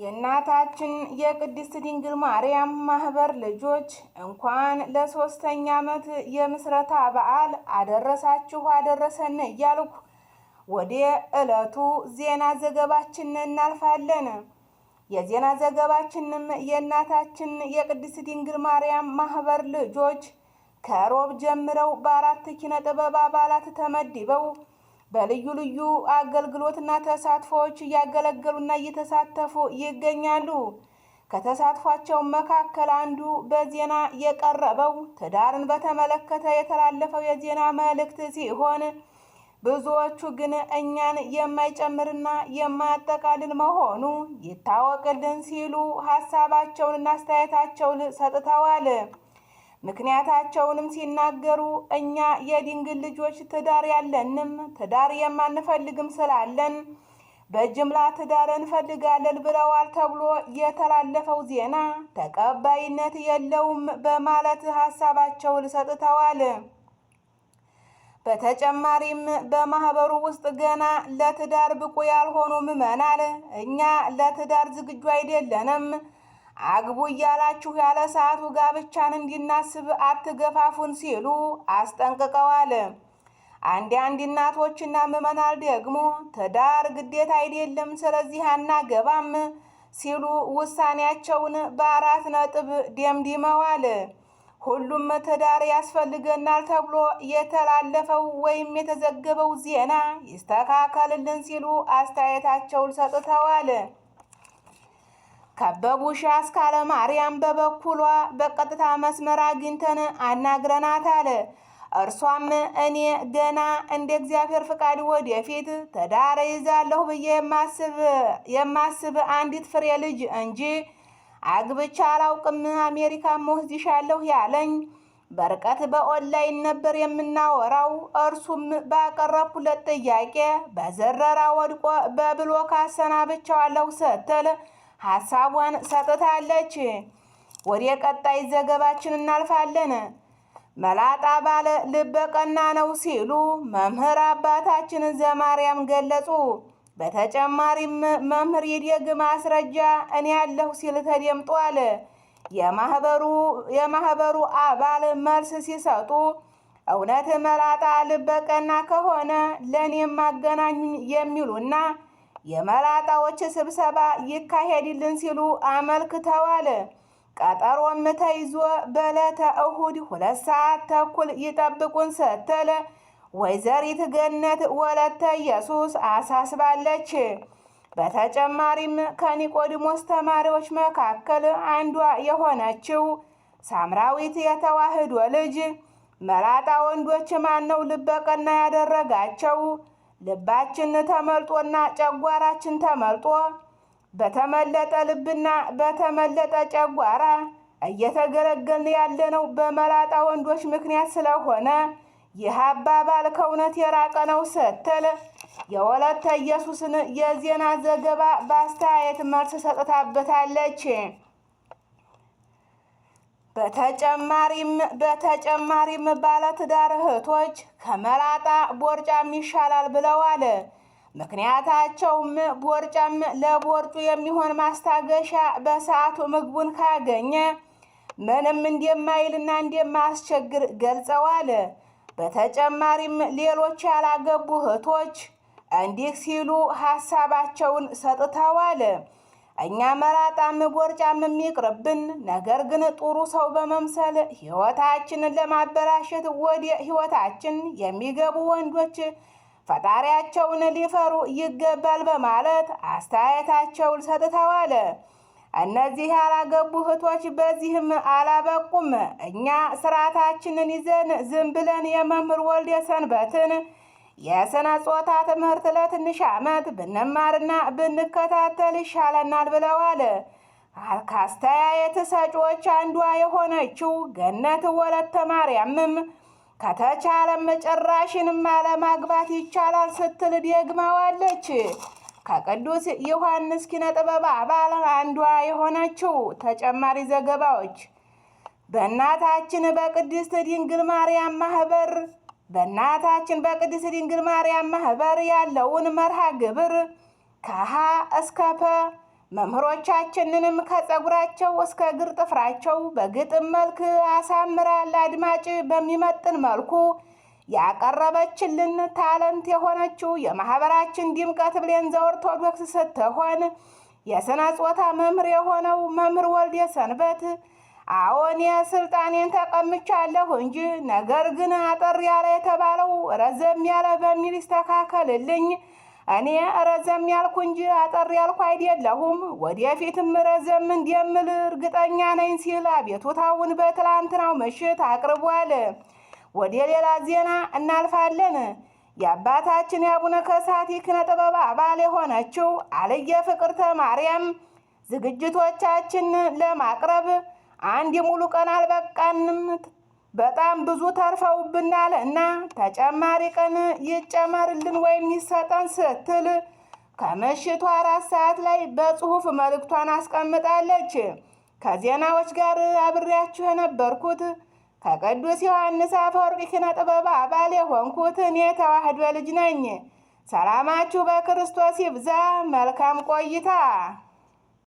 የእናታችን የቅድስት ድንግል ማርያም ማህበር ልጆች እንኳን ለሶስተኛ ዓመት የምስረታ በዓል አደረሳችሁ አደረሰን እያልኩ ወደ ዕለቱ ዜና ዘገባችን እናልፋለን። የዜና ዘገባችንም የእናታችን የቅድስት ድንግል ማርያም ማህበር ልጆች ከሮብ ጀምረው በአራት ኪነ ጥበብ አባላት ተመድበው በልዩ ልዩ አገልግሎትና ተሳትፎዎች እያገለገሉና እየተሳተፉ ይገኛሉ። ከተሳትፏቸው መካከል አንዱ በዜና የቀረበው ትዳርን በተመለከተ የተላለፈው የዜና መልእክት ሲሆን ብዙዎቹ ግን እኛን የማይጨምርና የማያጠቃልል መሆኑ ይታወቅልን ሲሉ ሀሳባቸውንና አስተያየታቸውን ሰጥተዋል። ምክንያታቸውንም ሲናገሩ እኛ የድንግል ልጆች ትዳር ያለንም ትዳር የማንፈልግም ስላለን በጅምላ ትዳር እንፈልጋለን ብለዋል ተብሎ የተላለፈው ዜና ተቀባይነት የለውም በማለት ሀሳባቸውን ሰጥተዋል። በተጨማሪም በማህበሩ ውስጥ ገና ለትዳር ብቁ ያልሆኑ ምዕመናን እኛ ለትዳር ዝግጁ አይደለንም፣ አግቡ እያላችሁ ያለ ሰዓቱ ጋብቻን እንድናስብ አትገፋፉን ሲሉ አስጠንቅቀዋል። አንዳንድ እናቶችና ምዕመናን ደግሞ ትዳር ግዴታ አይደለም፣ ስለዚህ አናገባም ሲሉ ውሳኔያቸውን በ4 ነጥብ ደምድመዋል። ሁሉም ትዳር ያስፈልገናል ተብሎ የተላለፈው ወይም የተዘገበው ዜና ይስተካከልልን ሲሉ አስተያየታቸውን ሰጥተዋል። ከበቡሽ አስካለ ማርያም በበኩሏ በቀጥታ መስመር አግኝተን አናግረናታል። እርሷም እኔ ገና እንደ እግዚአብሔር ፍቃድ ወደፊት ትዳር ይዛለሁ ብዬ የማስብ አንዲት ፍሬ ልጅ እንጂ አግብቻ አላውቅም፣ አሜሪካም ወስድሻለሁ ያለኝ በርቀት በኦንላይን ነበር የምናወራው። እርሱም ባቀረብኩለት ጥያቄ በዘረራ ወድቆ በብሎክ አሰናብቼዋለሁ ስትል ሀሳቧን ሰጥታለች። ወደ ቀጣይ ዘገባችን እናልፋለን። መላጣ ባለ ልበቀና ነው ሲሉ መምህር አባታችን ዘማርያም ገለጹ። በተጨማሪም መምህር ይደግ ማስረጃ እኔ ያለሁ ሲል ተደምጧል። የማህበሩ አባል መልስ ሲሰጡ እውነት መላጣ ልበቀና ከሆነ ለእኔም ማገናኙኝ የሚሉና የመላጣዎች ስብሰባ ይካሄድልን ሲሉ አመልክተዋል። ቀጠሮም ተይዞ በዕለተ እሁድ 2 ሰዓት ተኩል ይጠብቁን ስትል ወይዘሪት ገነት ወለተ ኢየሱስ አሳስባለች። በተጨማሪም ከኒቆዲሞስ ተማሪዎች መካከል አንዷ የሆነችው ሳምራዊት የተዋህዶ ልጅ መላጣ ወንዶች ማነው ልበቀና ያደረጋቸው? ልባችን ተመልጦና ጨጓራችን ተመልጦ በተመለጠ ልብና በተመለጠ ጨጓራ እየተገለገልን ያለነው በመላጣ ወንዶች ምክንያት ስለሆነ ይህ አባባል ከእውነት የራቀ ነው ስትል የወለተ ኢየሱስን የዜና ዘገባ በአስተያየት መልስ ሰጥታበታለች። በተጨማሪም ባለትዳር እህቶች ከመላጣ ቦርጫም ይሻላል ብለዋል። ምክንያታቸውም ቦርጫም ለቦርጩ የሚሆን ማስታገሻ በሰዓቱ ምግቡን ካገኘ ምንም እንደማይልና እንደማያስቸግር ገልጸዋል። በተጨማሪም ሌሎች ያላገቡ እህቶች እንዲህ ሲሉ ሀሳባቸውን ሰጥተዋል። እኛ መላጣም ቦርጫም የሚቅርብን፣ ነገር ግን ጥሩ ሰው በመምሰል ህይወታችንን ለማበላሸት ወደ ህይወታችን የሚገቡ ወንዶች ፈጣሪያቸውን ሊፈሩ ይገባል በማለት አስተያየታቸውን ሰጥተዋል። እነዚህ ያላገቡ እህቶች በዚህም አላበቁም። እኛ ስርዓታችንን ይዘን ዝም ብለን የመምህር ወልደ ሰንበትን የስነ ጾታ ትምህርት ለትንሽ ዓመት ብንማርና ብንከታተል ይሻለናል ብለዋል። ከአስተያየት ሰጪዎች አንዷ የሆነችው ገነት ወለተ ማርያምም ከተቻለም ጭራሽንም አለማግባት ይቻላል ስትል ደግመዋለች። ከቅዱስ ዮሐንስ ኪነ ጥበብ አባል አንዷ የሆነችው ተጨማሪ ዘገባዎች በእናታችን በቅድስት ድንግል ማርያም ማህበር ያለውን መርሃ ግብር ከሀ እስከ ፐ መምህሮቻችንንም ከፀጉራቸው እስከ እግር ጥፍራቸው በግጥም መልክ አሳምራ ለአድማጭ በሚመጥን መልኩ ያቀረበችልን ታለንት የሆነችው የማህበራችን ድምቀት ብሌን ዘኦርቶዶክስ ስትሆን የሥነ ጾታ መምህር የሆነው መምህር ወልደ ሰንበት አዎን የስልጣኔን ተቀምቻለሁ እንጂ ነገር ግን አጠር ያለ የተባለው ረዘም ያለ በሚል ይስተካከልልኝ። እኔ ረዘም ያልኩ እንጂ አጠር ያልኩ አይደለሁም፣ ወደፊትም ረዘም እንደምል እርግጠኛ ነኝ ሲል አቤቱታውን በትላንትናው ምሽት አቅርቧል። ወደ ሌላ ዜና እናልፋለን። የአባታችን የአቡነ ከሳቴ ኪነ ጥበብ አባል የሆነችው አልየ ፍቅርተ ማርያም ዝግጅቶቻችን ለማቅረብ አንድ ሙሉ ቀን አልበቃንም፣ በጣም ብዙ ተርፈውብናል እና ተጨማሪ ቀን ይጨመርልን ወይም ይሰጠን ስትል ከምሽቱ 4 ሰዓት ላይ በጽሁፍ መልእክቷን አስቀምጣለች። ከዜናዎች ጋር አብሬያችሁ የነበርኩት ከቅዱስ ዮሐንስ አፈወርቅ ኪነ ጥበብ አባል የሆንኩት እኔ ተዋህዶ ልጅ ነኝ። ሰላማችሁ በክርስቶስ ይብዛ። መልካም ቆይታ